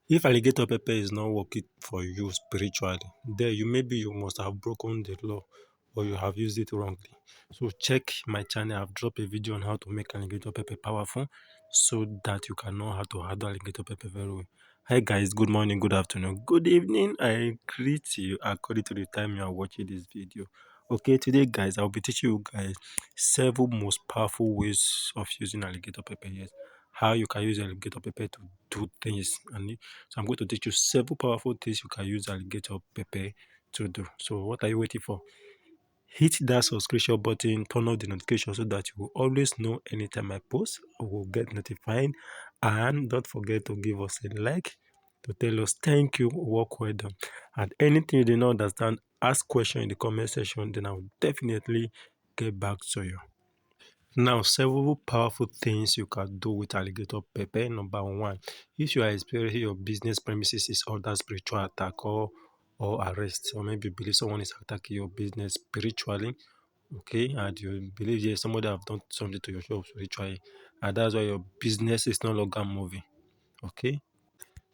If alligator pepper is not working for you spiritually, then you must have broken the law or you have used it wrongly. So check my channel. I've dropped a video on how to make alligator pepper powerful so that you can know how to handle alligator pepper very well. Hi guys, good morning, good afternoon, good evening. I greet you according to the time you are watching this video. Okay, today guys, I'll be teaching you guys several most powerful ways of using alligator pepper. Yes, how you can use alligator pepper to do things. And so I'm going to teach you several powerful things you can use alligator pepper to do. So what are you waiting for? Hit that subscription button, turn on the notification so that you will always know anytime I post, you will get notified. And don't forget to give us a like to tell us thank you, work well done. And anything you did not understand, ask question in the comment section, then I will definitely get back to you. Now, several powerful things you can do with alligator pepper. Number one, if you are experiencing your business premises is under spiritual attack or arrest, or maybe you believe someone is attacking your business spiritually, okay, and you believe yes, somebody have done something to your shop spiritually, and that's why your business is no longer moving, okay.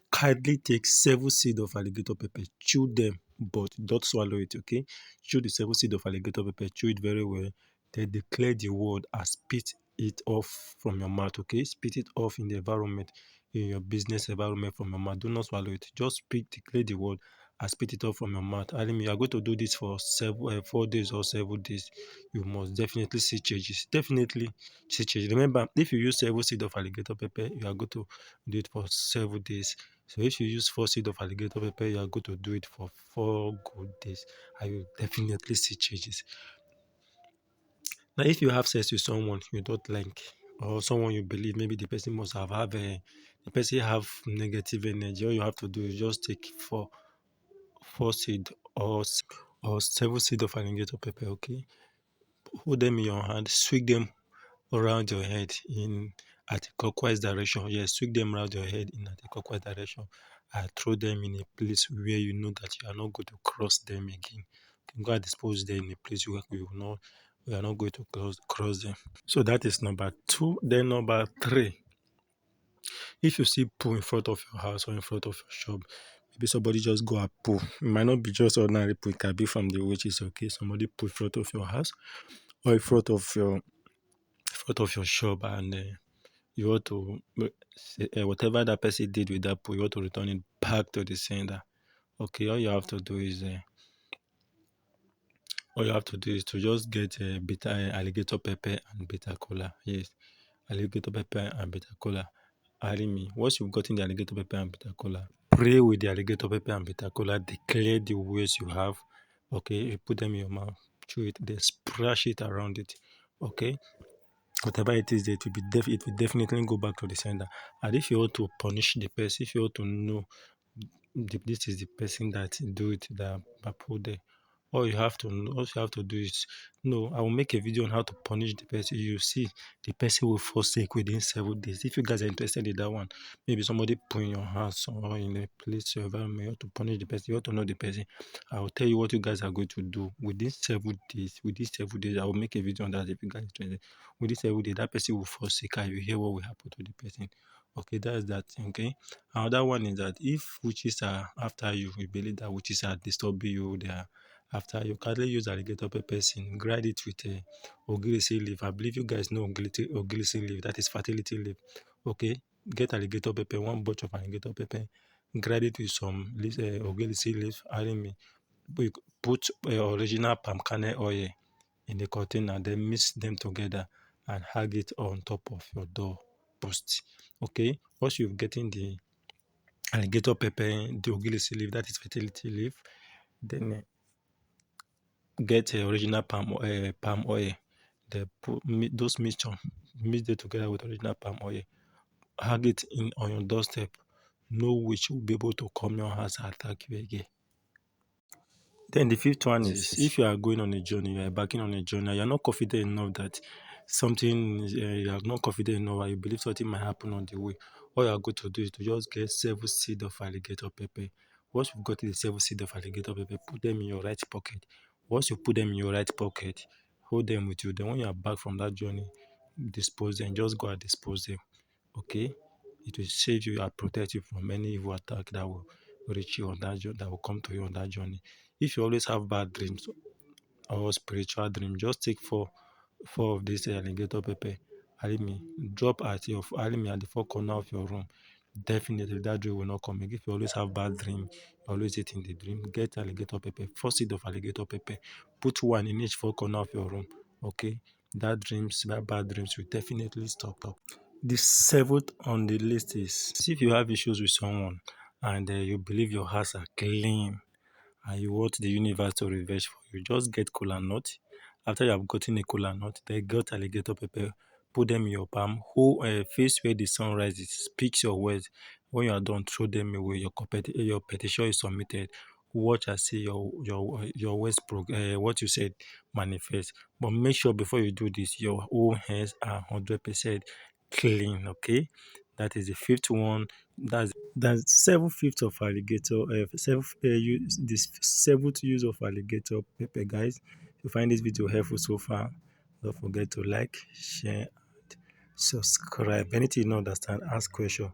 Kindly take 7 seeds of alligator pepper, chew them, but don't swallow it, okay? Chew the 7 seeds of alligator pepper, chew it very well. Then declare the word and spit it off from your mouth, okay? Spit it off in the environment, in your business environment from your mouth. Do not swallow it. Just speak, declare the word and spit it off from your mouth. I mean, you are going to do this for 4 days or 7 days. You must definitely see changes. Definitely see changes. Remember, if you use 7 seeds of alligator pepper, you are going to do it for 7 days. So if you use 4 seeds of alligator pepper, you are going to do it for 4 good days. I will definitely see changes. Now, if you have sex with someone you don't like, or someone you believe maybe the person must have the person have negative energy, all you have to do is just take four seed or 7 seeds of alligator pepper. Okay, hold them in your hand, swing them around your head in at a clockwise direction. Yes, swing them around your head in at a clockwise direction. And throw them in a place where you know that you are not going to cross them again. You can go and dispose them in a place where we are not going to cross them. So that is number two. Then number three, if you see poo in front of your house or in front of your shop, maybe somebody just go and poo. It might not be just ordinary poo, it can be from the witches, okay? Somebody poo in front of your house or in front of your shop, and you want to whatever that person did with that poo, you want to return it back to the sender. Okay, all you have to do is to just get bitter alligator pepper and bitter cola. Yes, alligator pepper and bitter cola. Arimi, once you've gotten the alligator pepper and bitter cola, pray with the alligator pepper and bitter cola, declare the ways you have. Okay, you put them in your mouth, chew it, then splash it around it. Okay, whatever it is, it will definitely go back to the sender. And if you want to punish the person, if you want to know this is the person that do it, that put there, all you have to do is no. I will make a video on how to punish the person. You see, the person will forsake within 7 days. If you guys are interested in that one, maybe somebody put in your house or in a place your environment, you have to punish the person, you have to know the person. I will tell you what you guys are going to do within 7 days. Within 7 days, I will make a video on that if you guys are interested. Within 7 days, that person will forsake and you hear what will happen to the person. Okay, that's that thing. Okay. Another one is that if witches are after you, we believe that witches are disturbing you, they are after you, kindly use alligator pepper sin, grind it with a ogilisi leaf. I believe you guys know ogilisi leaf, that is fertility leaf. Okay, get alligator pepper, one bunch of alligator pepper, grind it with some ogilisi leaf, adding me, put original palm kernel oil in the container, then mix them together and hang it on top of your door post. Okay, once you've gotten the alligator pepper, the ogilisi leaf, that is fertility leaf, then get original palm oil. Then put those mixture, mix it together with original palm oil. Hang it in on your doorstep. No witch will be able to come your house and attack you again. Then the fifth one is if you are going on a journey, you are embarking on a journey, you are not confident enough that you are not confident enough, or you believe something might happen on the way. All you are going to do is to just get 7 seeds of alligator pepper. Once you've got the 7 seeds of alligator pepper, put them in your right pocket. Once you put them in your right pocket, hold them with you. Then when you are back from that journey, dispose them. Just go and dispose them. Okay. It will save you and protect you from any evil attack that will reach you on that journey, that will come to you on that journey. If you always have bad dreams or spiritual dream, just take four of this alligator pepper, alimi, drop at your alimi at the four corner of your room. Definitely that dream will not come again. If you always have bad dream, you always eat in the dream, get alligator pepper, 4 seed of alligator pepper, put one in each four corner of your room. Okay, that bad dreams will definitely stop. The seventh on the list is if you have issues with someone and you believe your hearts are clean and you want the universe to reverse for you, just get kola nut. After you have gotten a kola nut, then get alligator pepper, put them in your palm, hold face where the sun rises, speak your words. When you are done, throw them away. Your petition is submitted. Watch and see your words what you said manifest. But make sure before you do this, your whole hands are 100% clean. Okay, that is the fifth one. That's 7/5 of alligator. This seventh use of alligator pepper, guys. If you find this video helpful so far, don't forget to like, share, and subscribe. Anything you don't understand, ask question.